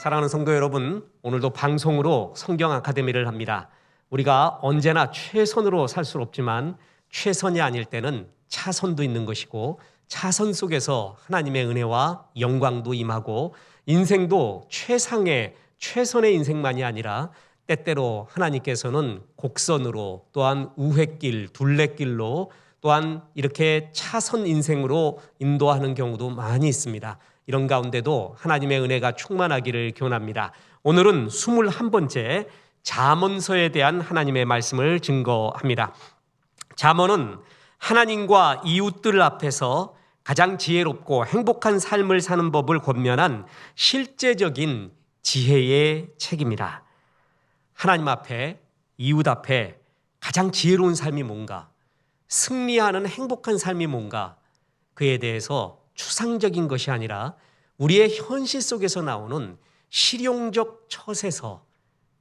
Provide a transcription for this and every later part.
사랑하는 성도 여러분, 오늘도 방송으로 성경 아카데미를 합니다. 우리가 언제나 최선으로 살 수 없지만 최선이 아닐 때는 차선도 있는 것이고, 차선 속에서 하나님의 은혜와 영광도 임하고, 인생도 최선의 인생만이 아니라 때때로 하나님께서는 곡선으로, 또한 우회길, 둘레길로, 또한 이렇게 차선 인생으로 인도하는 경우도 많이 있습니다. 이런 가운데도 하나님의 은혜가 충만하기를 기원합니다. 오늘은 21번째 잠언서에 대한 하나님의 말씀을 증거합니다. 잠언은 하나님과 이웃들 앞에서 가장 지혜롭고 행복한 삶을 사는 법을 권면한 실제적인 지혜의 책입니다. 하나님 앞에, 이웃 앞에 가장 지혜로운 삶이 뭔가, 승리하는 행복한 삶이 뭔가, 그에 대해서 추상적인 것이 아니라 우리의 현실 속에서 나오는 실용적 처세서,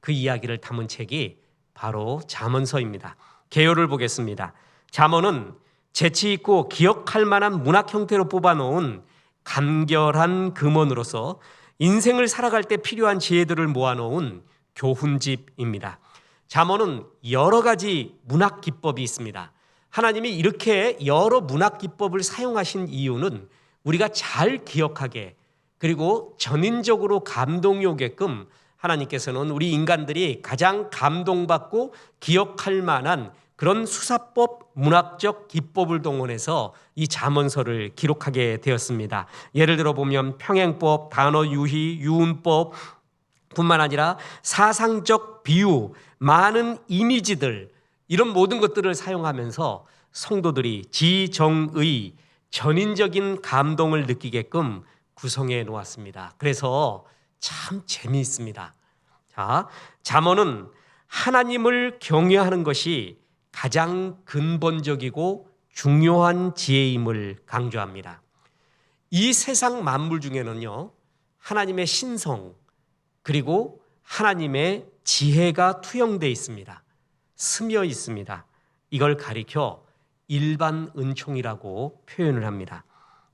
그 이야기를 담은 책이 바로 잠언서입니다. 개요를 보겠습니다. 잠언은 재치 있고 기억할 만한 문학 형태로 뽑아놓은 간결한 금언으로서 인생을 살아갈 때 필요한 지혜들을 모아놓은 교훈집입니다. 잠언은 여러 가지 문학 기법이 있습니다. 하나님이 이렇게 여러 문학 기법을 사용하신 이유는 우리가 잘 기억하게, 그리고 전인적으로 감동이 오게끔 하나님께서는 우리 인간들이 가장 감동받고 기억할 만한 그런 수사법, 문학적 기법을 동원해서 이 잠언서를 기록하게 되었습니다. 예를 들어 보면 평행법, 단어 유희, 유운법 뿐만 아니라 사상적 비유, 많은 이미지들, 이런 모든 것들을 사용하면서 성도들이 지정의, 전인적인 감동을 느끼게끔 구성해 놓았습니다. 그래서 참 재미있습니다. 자, 잠언은 하나님을 경외하는 것이 가장 근본적이고 중요한 지혜임을 강조합니다. 이 세상 만물 중에는요, 하나님의 신성, 그리고 하나님의 지혜가 투영되어 있습니다. 스며 있습니다. 이걸 가리켜 일반 은총이라고 표현을 합니다.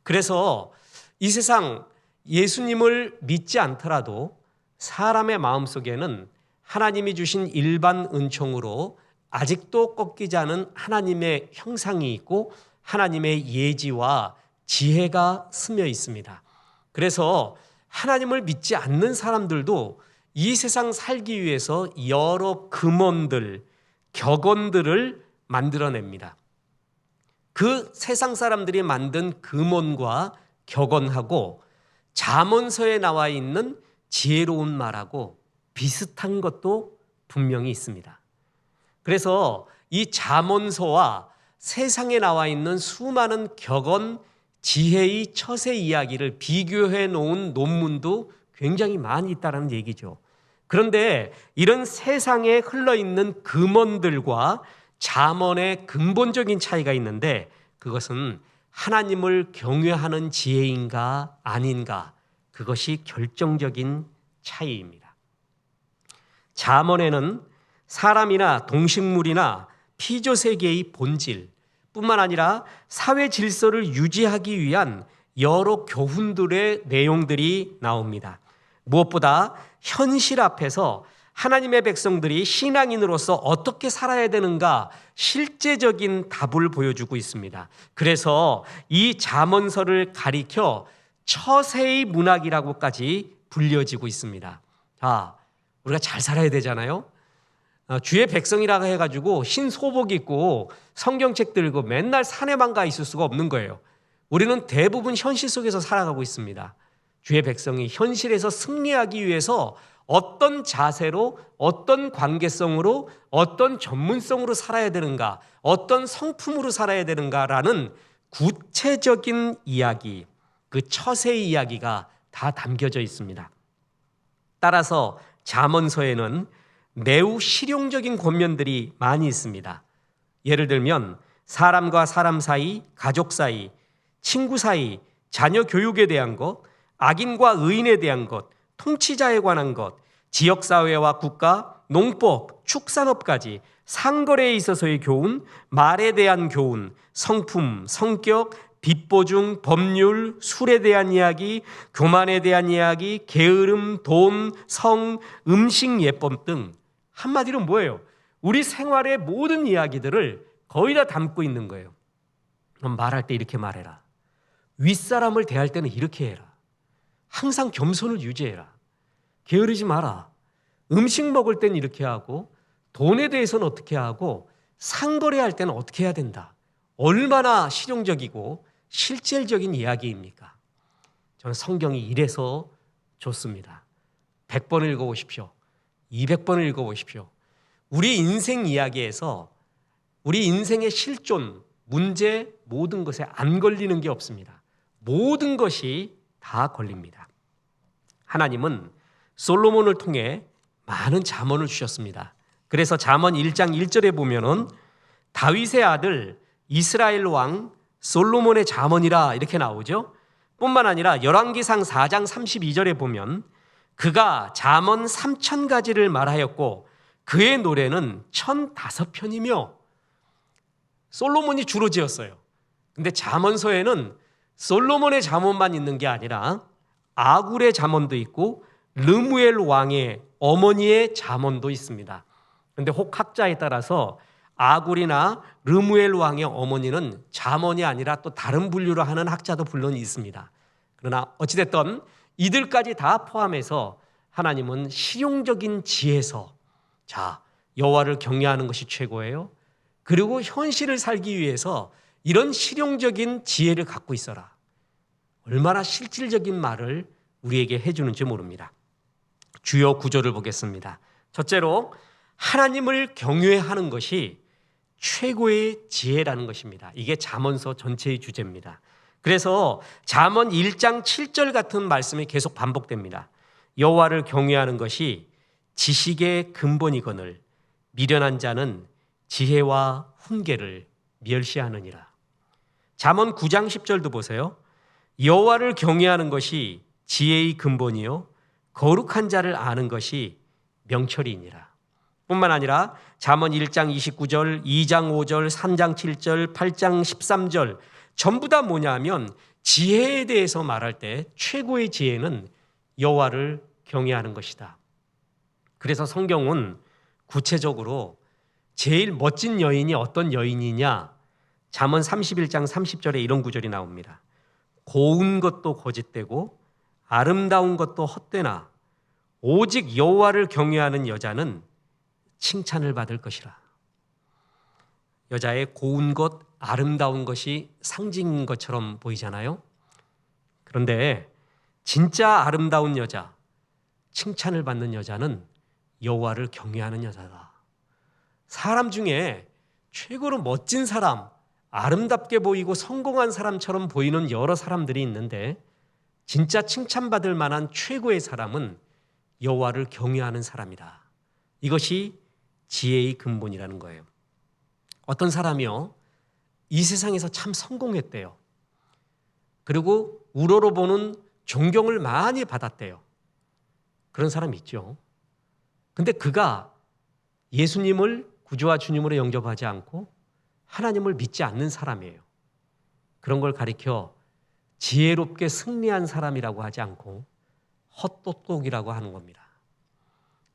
그래서 이 세상 예수님을 믿지 않더라도 사람의 마음속에는 하나님이 주신 일반 은총으로 아직도 꺾이지 않은 하나님의 형상이 있고 하나님의 예지와 지혜가 스며 있습니다. 그래서 하나님을 믿지 않는 사람들도 이 세상 살기 위해서 여러 금언들, 격언들을 만들어냅니다. 그 세상 사람들이 만든 금언과 격언하고 잠언서에 나와 있는 지혜로운 말하고 비슷한 것도 분명히 있습니다. 그래서 이 잠언서와 세상에 나와 있는 수많은 격언, 지혜의 처세 이야기를 비교해 놓은 논문도 굉장히 많이 있다는 얘기죠. 그런데 이런 세상에 흘러있는 금언들과 잠언의 근본적인 차이가 있는데, 그것은 하나님을 경외하는 지혜인가 아닌가, 그것이 결정적인 차이입니다. 잠언에는 사람이나 동식물이나 피조세계의 본질 뿐만 아니라 사회 질서를 유지하기 위한 여러 교훈들의 내용들이 나옵니다. 무엇보다 현실 앞에서 하나님의 백성들이 신앙인으로서 어떻게 살아야 되는가 실제적인 답을 보여주고 있습니다. 그래서 이 잠언서를 가리켜 처세의 문학이라고까지 불려지고 있습니다. 자, 우리가 잘 살아야 되잖아요. 주의 백성이라고 해가지고 흰 소복 입고 성경책 들고 맨날 산에만 가 있을 수가 없는 거예요. 우리는 대부분 현실 속에서 살아가고 있습니다. 주의 백성이 현실에서 승리하기 위해서 어떤 자세로, 어떤 관계성으로, 어떤 전문성으로 살아야 되는가, 어떤 성품으로 살아야 되는가라는 구체적인 이야기, 그 처세의 이야기가 다 담겨져 있습니다. 따라서 잠언서에는 매우 실용적인 권면들이 많이 있습니다. 예를 들면 사람과 사람 사이, 가족 사이, 친구 사이, 자녀 교육에 대한 것, 악인과 의인에 대한 것, 통치자에 관한 것, 지역사회와 국가, 농법, 축산업까지 상거래에 있어서의 교훈, 말에 대한 교훈, 성품, 성격, 빚보증, 법률, 술에 대한 이야기, 교만에 대한 이야기, 게으름, 돈, 성, 음식 예법 등 한마디로 뭐예요? 우리 생활의 모든 이야기들을 거의 다 담고 있는 거예요. 말할 때 이렇게 말해라. 윗사람을 대할 때는 이렇게 해라. 항상 겸손을 유지해라. 게으르지 마라. 음식 먹을 때는 이렇게 하고, 돈에 대해서는 어떻게 하고, 상거래할 때는 어떻게 해야 된다. 얼마나 실용적이고 실질적인 이야기입니까? 저는 성경이 이래서 좋습니다. 100번을 읽어보십시오. 200번을 읽어보십시오. 우리 인생 이야기에서 우리 인생의 실존, 문제, 모든 것에 안 걸리는 게 없습니다. 모든 것이 다 걸립니다. 하나님은 솔로몬을 통해 많은 잠언을 주셨습니다. 그래서 잠언 1장 1절에 보면은 다윗의 아들 이스라엘 왕 솔로몬의 잠언이라 이렇게 나오죠. 뿐만 아니라 열왕기상 4장 32절에 보면 그가 잠언 3000가지를 말하였고 그의 노래는 1005편이며 솔로몬이 주로 지었어요. 근데 잠언서에는 솔로몬의 잠언만 있는 게 아니라 아굴의 잠언도 있고 르무엘 왕의 어머니의 잠언도 있습니다. 근데 혹 학자에 따라서 아굴이나 르무엘 왕의 어머니는 잠언이 아니라 또 다른 분류로 하는 학자도 물론 있습니다. 그러나 어찌됐든 이들까지 다 포함해서 하나님은 실용적인 지혜서, 자, 여호와를 경외하는 것이 최고예요. 그리고 현실을 살기 위해서 이런 실용적인 지혜를 갖고 있어라. 얼마나 실질적인 말을 우리에게 해주는지 모릅니다. 주요 구조를 보겠습니다. 첫째로 하나님을 경외하는 것이 최고의 지혜라는 것입니다. 이게 잠언서 전체의 주제입니다. 그래서 잠언 1장 7절 같은 말씀이 계속 반복됩니다. 여호와를 경외하는 것이 지식의 근본이거늘 미련한 자는 지혜와 훈계를 멸시하느니라. 잠언 9장 10절도 보세요. 여호와를 경외하는 것이 지혜의 근본이요 거룩한 자를 아는 것이 명철이니라. 뿐만 아니라 잠언 1장 29절, 2장 5절, 3장 7절, 8장 13절 전부 다 뭐냐면 지혜에 대해서 말할 때 최고의 지혜는 여호와를 경외하는 것이다. 그래서 성경은 구체적으로 제일 멋진 여인이 어떤 여인이냐? 잠언 31장 30절에 이런 구절이 나옵니다. 고운 것도 거짓되고 아름다운 것도 헛되나 오직 여호와를 경외하는 여자는 칭찬을 받을 것이라. 여자의 고운 것, 아름다운 것이 상징인 것처럼 보이잖아요. 그런데 진짜 아름다운 여자, 칭찬을 받는 여자는 여호와를 경외하는 여자다. 사람 중에 최고로 멋진 사람, 아름답게 보이고 성공한 사람처럼 보이는 여러 사람들이 있는데 진짜 칭찬받을 만한 최고의 사람은 여호와를 경외하는 사람이다. 이것이 지혜의 근본이라는 거예요. 어떤 사람이요, 이 세상에서 참 성공했대요. 그리고 우러러보는 존경을 많이 받았대요. 그런 사람 있죠. 근데 그가 예수님을 구주와 주님으로 영접하지 않고 하나님을 믿지 않는 사람이에요. 그런 걸 가리켜 지혜롭게 승리한 사람이라고 하지 않고 헛똑똑이라고 하는 겁니다.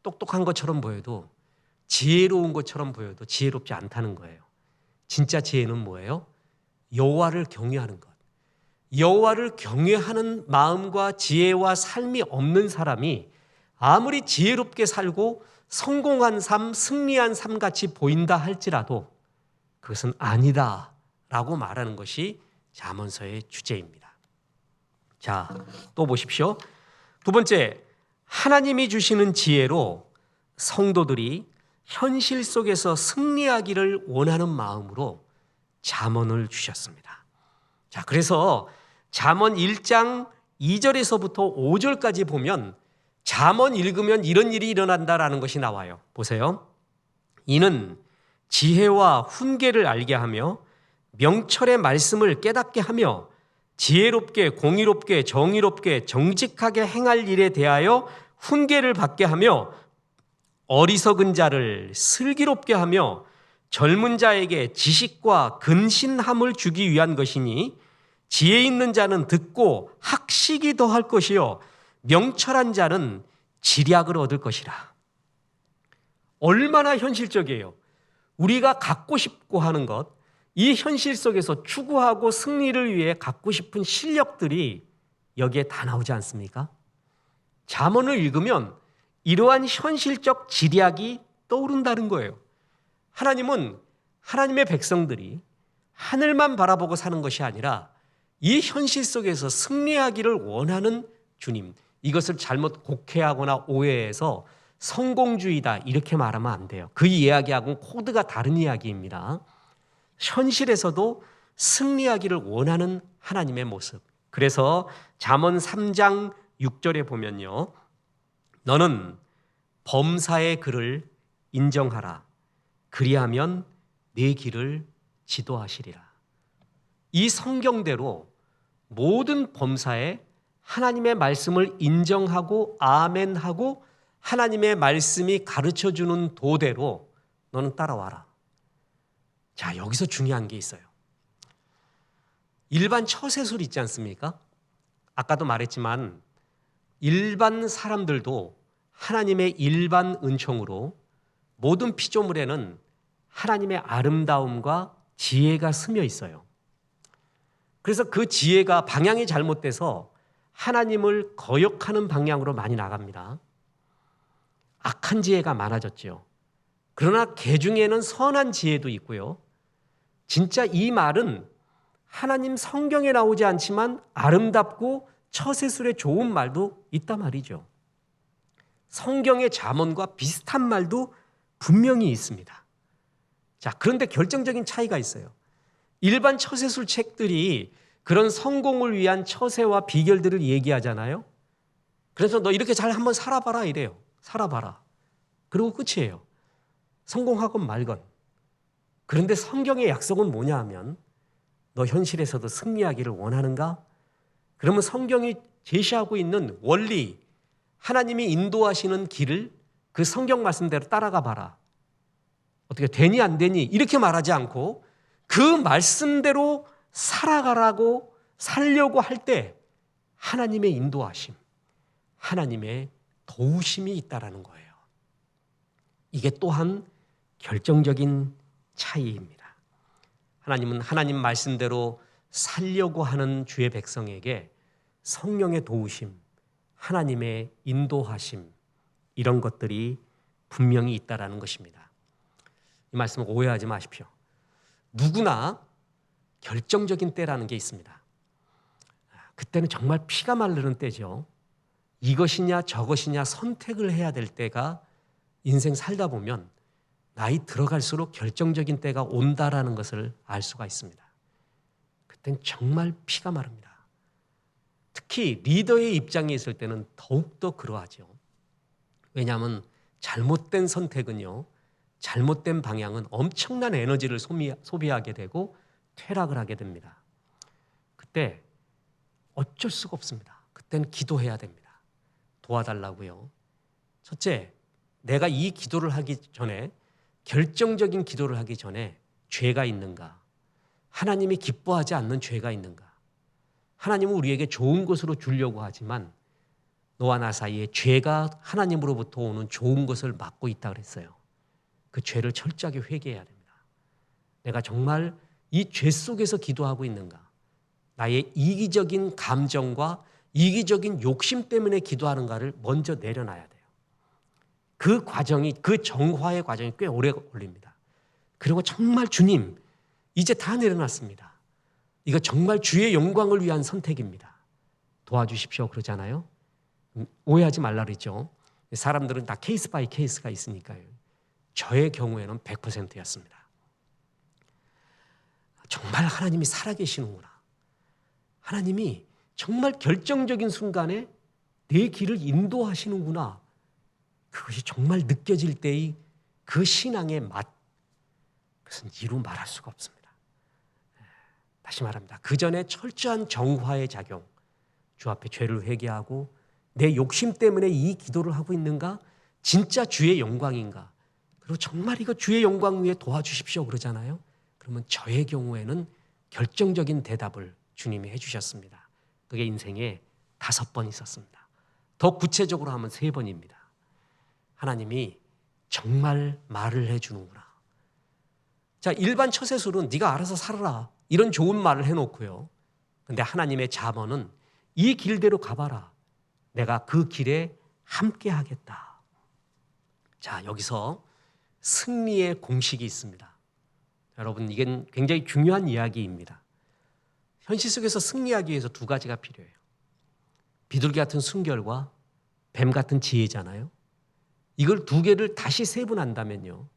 똑똑한 것처럼 보여도 지혜로운 것처럼 보여도 지혜롭지 않다는 거예요. 진짜 지혜는 뭐예요? 여호와를 경외하는 것. 여호와를 경외하는 마음과 지혜와 삶이 없는 사람이 아무리 지혜롭게 살고 성공한 삶, 승리한 삶 같이 보인다 할지라도 그것은 아니다라고 말하는 것이 잠언서의 주제입니다. 자, 또 보십시오. 두 번째, 하나님이 주시는 지혜로 성도들이 현실 속에서 승리하기를 원하는 마음으로 잠언을 주셨습니다. 자, 그래서 잠언 1장 2절에서부터 5절까지 보면 잠언 읽으면 이런 일이 일어난다라는 것이 나와요. 보세요. 이는 지혜와 훈계를 알게 하며 명철의 말씀을 깨닫게 하며 지혜롭게 공의롭게 정의롭게 정직하게 행할 일에 대하여 훈계를 받게 하며 어리석은 자를 슬기롭게 하며 젊은 자에게 지식과 근신함을 주기 위한 것이니 지혜 있는 자는 듣고 학식이 더할 것이요 명철한 자는 지략을 얻을 것이라. 얼마나 현실적이에요. 우리가 갖고 싶고 하는 것, 이 현실 속에서 추구하고 승리를 위해 갖고 싶은 실력들이 여기에 다 나오지 않습니까? 잠언을 읽으면 이러한 현실적 지략이 떠오른다는 거예요. 하나님은 하나님의 백성들이 하늘만 바라보고 사는 것이 아니라 이 현실 속에서 승리하기를 원하는 주님, 이것을 잘못 곡해하거나 오해해서 성공주의다 이렇게 말하면 안 돼요. 그 이야기하고는 코드가 다른 이야기입니다. 현실에서도 승리하기를 원하는 하나님의 모습. 그래서 잠언 3장 6절에 보면요, 너는 범사의 글을 인정하라. 그리하면 네 길을 지도하시리라. 이 성경대로 모든 범사에 하나님의 말씀을 인정하고 아멘하고 하나님의 말씀이 가르쳐주는 도대로 너는 따라와라. 자, 여기서 중요한 게 있어요. 일반 처세술 있지 않습니까? 아까도 말했지만 일반 사람들도 하나님의 일반 은총으로 모든 피조물에는 하나님의 아름다움과 지혜가 스며 있어요. 그래서 그 지혜가 방향이 잘못돼서 하나님을 거역하는 방향으로 많이 나갑니다. 악한 지혜가 많아졌죠. 그러나 개 중에는 선한 지혜도 있고요. 진짜 이 말은 하나님 성경에 나오지 않지만 아름답고 처세술에 좋은 말도 있단 말이죠. 성경의 잠언과 비슷한 말도 분명히 있습니다. 자, 그런데 결정적인 차이가 있어요. 일반 처세술 책들이 그런 성공을 위한 처세와 비결들을 얘기하잖아요. 그래서 너 이렇게 잘 한번 살아봐라 이래요. 살아봐라. 그리고 끝이에요. 성공하건 말건. 그런데 성경의 약속은 뭐냐 하면 너 현실에서도 승리하기를 원하는가? 그러면 성경이 제시하고 있는 원리, 하나님이 인도하시는 길을 그 성경 말씀대로 따라가 봐라. 어떻게 되니 안 되니 이렇게 말하지 않고 그 말씀대로 살아가라고 살려고 할 때 하나님의 인도하심, 하나님의 도우심이 있다라는 거예요. 이게 또한 결정적인 차이입니다. 하나님은 하나님 말씀대로 살려고 하는 주의 백성에게 성령의 도우심, 하나님의 인도하심 이런 것들이 분명히 있다라는 것입니다. 이 말씀을 오해하지 마십시오. 누구나 결정적인 때라는 게 있습니다. 그때는 정말 피가 마르는 때죠. 이것이냐 저것이냐 선택을 해야 될 때가 인생 살다 보면 나이 들어갈수록 결정적인 때가 온다라는 것을 알 수가 있습니다. 그땐 정말 피가 마릅니다. 특히 리더의 입장에 있을 때는 더욱더 그러하죠. 왜냐하면 잘못된 선택은요, 잘못된 방향은 엄청난 에너지를 소비하게 되고 퇴락을 하게 됩니다. 그때 어쩔 수가 없습니다. 그때는 기도해야 됩니다. 도와달라고요. 첫째, 내가 이 기도를 하기 전에, 결정적인 기도를 하기 전에 죄가 있는가? 하나님이 기뻐하지 않는 죄가 있는가? 하나님은 우리에게 좋은 것으로 주려고 하지만 너와 나 사이에 죄가 하나님으로부터 오는 좋은 것을 막고 있다 그랬어요. 그 죄를 철저하게 회개해야 됩니다. 내가 정말 이 죄 속에서 기도하고 있는가? 나의 이기적인 감정과 이기적인 욕심 때문에 기도하는가를 먼저 내려놔야 돼요. 그 과정이, 그 정화의 과정이 꽤 오래 걸립니다. 그리고 정말 주님, 이제 다 내려놨습니다. 이거 정말 주의 영광을 위한 선택입니다. 도와주십시오 그러잖아요. 오해하지 말라 그랬죠. 사람들은 다 케이스 바이 케이스가 있으니까요. 저의 경우에는 100%였습니다. 정말 하나님이 살아계시는구나. 하나님이 정말 결정적인 순간에 내 길을 인도하시는구나. 그것이 정말 느껴질 때의 그 신앙의 맛, 그것은 이루 말할 수가 없습니다. 다시 말합니다. 그 전에 철저한 정화의 작용, 주 앞에 죄를 회개하고 내 욕심 때문에 이 기도를 하고 있는가? 진짜 주의 영광인가? 그리고 정말 이거 주의 영광 위해 도와주십시오 그러잖아요. 그러면 저의 경우에는 결정적인 대답을 주님이 해주셨습니다. 그게 인생에 5번 있었습니다. 더 구체적으로 하면 3번입니다. 하나님이 정말 말을 해주는구나. 자, 일반 처세술은 네가 알아서 살아라, 이런 좋은 말을 해놓고요. 근데 하나님의 잠언은 이 길대로 가봐라. 내가 그 길에 함께 하겠다. 자, 여기서 승리의 공식이 있습니다. 여러분, 이건 굉장히 중요한 이야기입니다. 현실 속에서 승리하기 위해서 2가지가 필요해요. 비둘기 같은 순결과 뱀 같은 지혜잖아요. 이걸 2개를 다시 세분한다면요,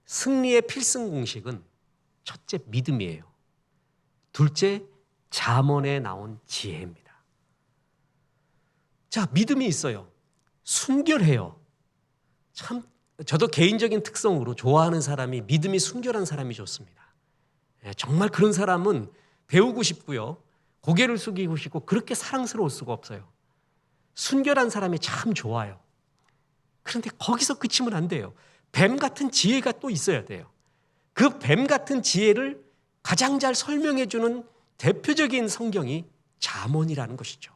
승리의 필승 공식은 첫째 믿음이에요. 둘째 잠언에 나온 지혜입니다. 자, 믿음이 있어요. 순결해요. 참, 저도 개인적인 특성으로 좋아하는 사람이 믿음이 순결한 사람이 좋습니다. 정말 그런 사람은 배우고 싶고요, 고개를 숙이고 싶고 그렇게 사랑스러울 수가 없어요. 순결한 사람이 참 좋아요. 그런데 거기서 그치면 안 돼요. 뱀 같은 지혜가 또 있어야 돼요. 그 뱀 같은 지혜를 가장 잘 설명해 주는 대표적인 성경이 잠언이라는 것이죠.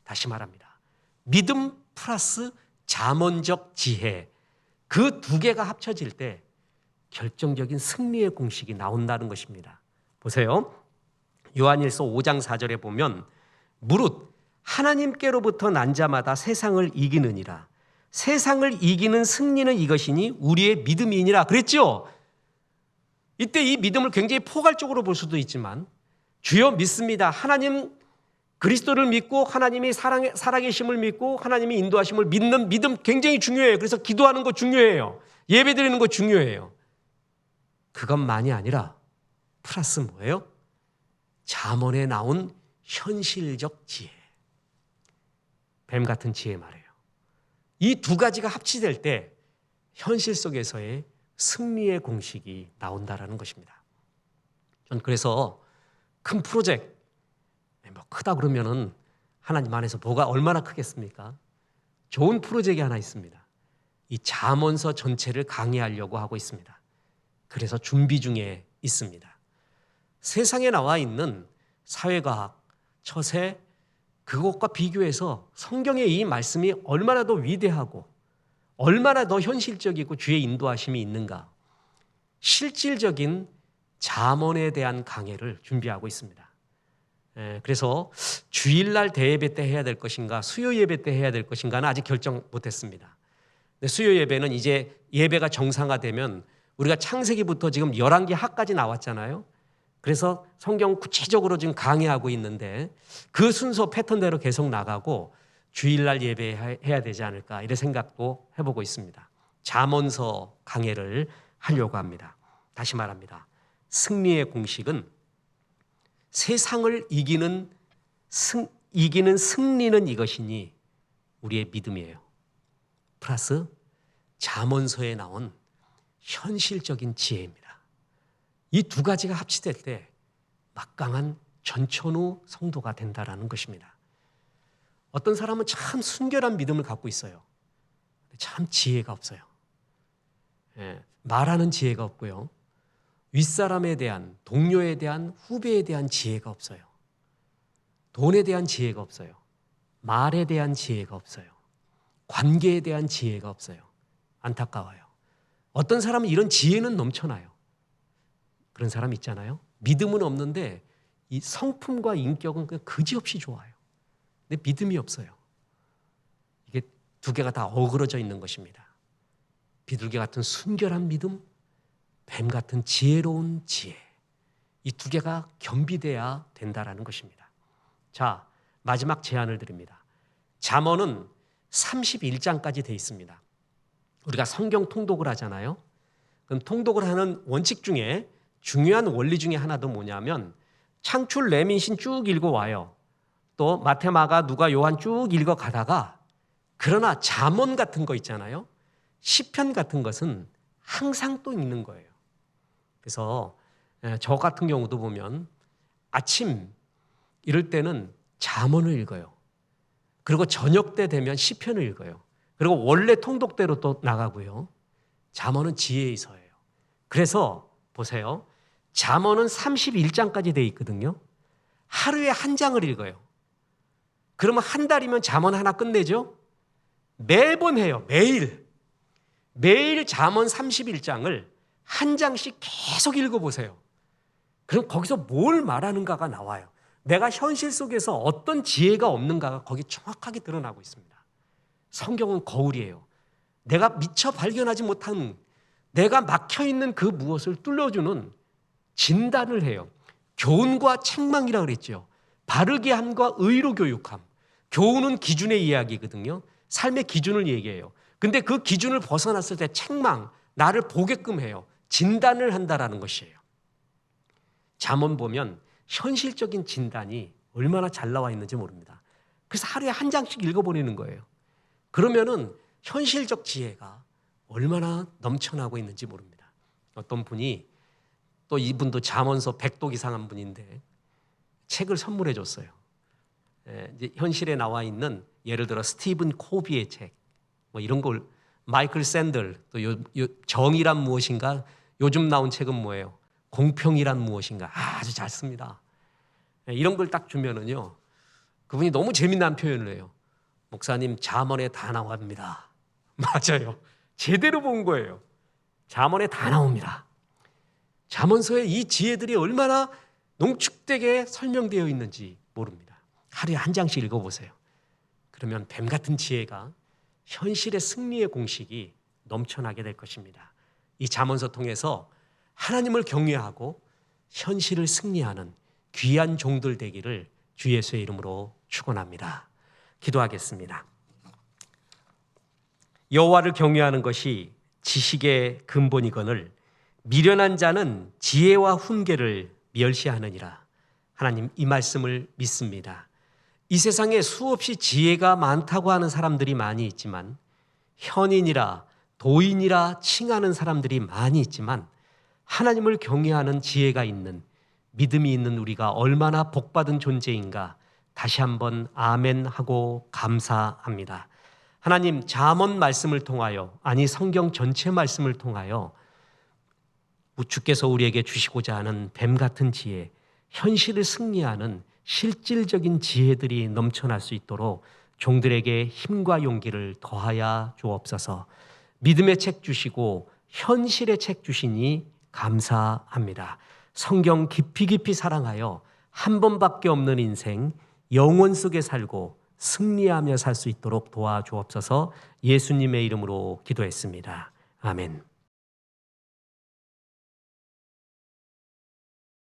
다시 말합니다. 믿음 플러스 잠언적 지혜, 그 2개가 합쳐질 때 결정적인 승리의 공식이 나온다는 것입니다. 보세요. 요한일서 5장 4절에 보면 무릇 하나님께로부터 난 자마다 세상을 이기느니라. 세상을 이기는 승리는 이것이니 우리의 믿음이니라 그랬죠. 이때 이 믿음을 굉장히 포괄적으로 볼 수도 있지만, 주여 믿습니다, 하나님 그리스도를 믿고 하나님이 살아계심을 믿고 하나님이 인도하심을 믿는 믿음 굉장히 중요해요. 그래서 기도하는 거 중요해요. 예배드리는 거 중요해요. 그것만이 아니라 플러스 뭐예요? 잠언에 나온 현실적 지혜, 뱀 같은 지혜 말이에요. 이 2가지가 합치될 때 현실 속에서의 승리의 공식이 나온다라는 것입니다. 전 그래서 큰 프로젝트, 뭐 크다 그러면은 하나님 안에서 뭐가 얼마나 크겠습니까? 좋은 프로젝트가 하나 있습니다. 이 잠언서 전체를 강의하려고 하고 있습니다. 그래서 준비 중에 있습니다. 세상에 나와 있는 사회과학, 처세, 그것과 비교해서 성경의 이 말씀이 얼마나 더 위대하고 얼마나 더 현실적이고 주의 인도하심이 있는가, 실질적인 잠언에 대한 강해를 준비하고 있습니다. 그래서 주일날 대예배 때 해야 될 것인가, 수요 예배 때 해야 될 것인가는 아직 결정 못했습니다. 수요 예배는 이제 예배가 정상화되면 우리가 창세기부터 지금 11개 학까지 나왔잖아요. 그래서 성경 구체적으로 지금 강의하고 있는데 그 순서 패턴대로 계속 나가고 주일날 예배해야 되지 않을까, 이런 생각도 해보고 있습니다. 잠언서 강해를 하려고 합니다. 다시 말합니다. 승리의 공식은 세상을 이기는 승리는 이것이니 우리의 믿음이에요. 플러스 잠언서에 나온 현실적인 지혜입니다. 이 2가지가 합치될 때 막강한 전천후 성도가 된다라는 것입니다. 어떤 사람은 참 순결한 믿음을 갖고 있어요. 참 지혜가 없어요. 말하는 지혜가 없고요. 윗사람에 대한, 동료에 대한, 후배에 대한 지혜가 없어요. 돈에 대한 지혜가 없어요. 말에 대한 지혜가 없어요. 관계에 대한 지혜가 없어요. 안타까워요. 어떤 사람은 이런 지혜는 넘쳐나요. 그런 사람 있잖아요. 믿음은 없는데 이 성품과 인격은 그냥 그지없이 좋아요. 근데 믿음이 없어요. 이게 2개가 다 어그러져 있는 것입니다. 비둘기 같은 순결한 믿음, 뱀 같은 지혜로운 지혜, 이 2개가 겸비돼야 된다라는 것입니다. 자, 마지막 제안을 드립니다. 잠언은 31장까지 돼 있습니다. 우리가 성경 통독을 하잖아요. 그럼 통독을 하는 원칙 중에 중요한 원리 중에 하나도 뭐냐면 창출, 레민신 쭉 읽어와요. 또 마태, 마가, 누가, 요한 쭉 읽어가다가, 그러나 잠언 같은 거 있잖아요. 시편 같은 것은 항상 또 읽는 거예요. 그래서 저 같은 경우도 보면 아침 이럴 때는 잠언을 읽어요. 그리고 저녁 때 되면 시편을 읽어요. 그리고 원래 통독대로 또 나가고요. 잠언은 지혜의 서예요. 그래서 보세요. 잠언은 31장까지 돼 있거든요. 하루에 한 장을 읽어요. 그러면 한 달이면 잠언 하나 끝내죠? 매번 해요. 매일 잠언 31장을 한 장씩 계속 읽어보세요. 그럼 거기서 뭘 말하는가가 나와요. 내가 현실 속에서 어떤 지혜가 없는가가 거기 정확하게 드러나고 있습니다. 성경은 거울이에요. 내가 미처 발견하지 못한, 내가 막혀있는 그 무엇을 뚫어주는 진단을 해요. 교훈과 책망이라고 그랬죠. 바르게 함과 의로 교육함. 교훈은 기준의 이야기거든요. 삶의 기준을 얘기해요. 근데 그 기준을 벗어났을 때 책망, 나를 보게끔 해요. 진단을 한다라는 것이에요. 잠언 보면 현실적인 진단이 얼마나 잘 나와 있는지 모릅니다. 그래서 하루에 한 장씩 읽어보내는 거예요. 그러면은 현실적 지혜가 얼마나 넘쳐나고 있는지 모릅니다. 어떤 분이, 또 이분도 잠언서 100독 이상 한 분인데 책을 선물해 줬어요. 이제 현실에 나와 있는, 예를 들어 스티븐 코비의 책, 뭐 이런 걸, 마이클 샌들, 또 정의란 무엇인가, 요즘 나온 책은 뭐예요? 공평이란 무엇인가, 아주 잘 씁니다. 이런 걸 딱 주면은요, 그분이 너무 재미난 표현을 해요. 목사님, 잠언에 다 나옵니다. 맞아요. 제대로 본 거예요. 잠언에 다 나옵니다. 잠언서에 이 지혜들이 얼마나 농축되게 설명되어 있는지 모릅니다. 하루에 한 장씩 읽어보세요. 그러면 뱀 같은 지혜가 현실의 승리의 공식이 넘쳐나게 될 것입니다. 이 잠언서 통해서 하나님을 경외하고 현실을 승리하는 귀한 종들 되기를 주 예수의 이름으로 축원합니다. 기도하겠습니다. 여호와를 경외하는 것이 지식의 근본이거늘 미련한 자는 지혜와 훈계를 멸시하느니라. 하나님, 이 말씀을 믿습니다. 이 세상에 수없이 지혜가 많다고 하는 사람들이 많이 있지만, 현인이라 도인이라 칭하는 사람들이 많이 있지만, 하나님을 경외하는 지혜가 있는, 믿음이 있는 우리가 얼마나 복받은 존재인가 다시 한번 아멘 하고 감사합니다. 하나님, 잠언 말씀을 통하여, 아니 성경 전체 말씀을 통하여 주께서 우리에게 주시고자 하는 뱀 같은 지혜, 현실을 승리하는 실질적인 지혜들이 넘쳐날 수 있도록 종들에게 힘과 용기를 더하여 주옵소서. 믿음의 책 주시고 현실의 책 주시니 감사합니다. 성경 깊이 사랑하여 한 번밖에 없는 인생 영원 속에 살고 승리하며 살 수 있도록 도와주옵소서. 예수님의 이름으로 기도했습니다. 아멘.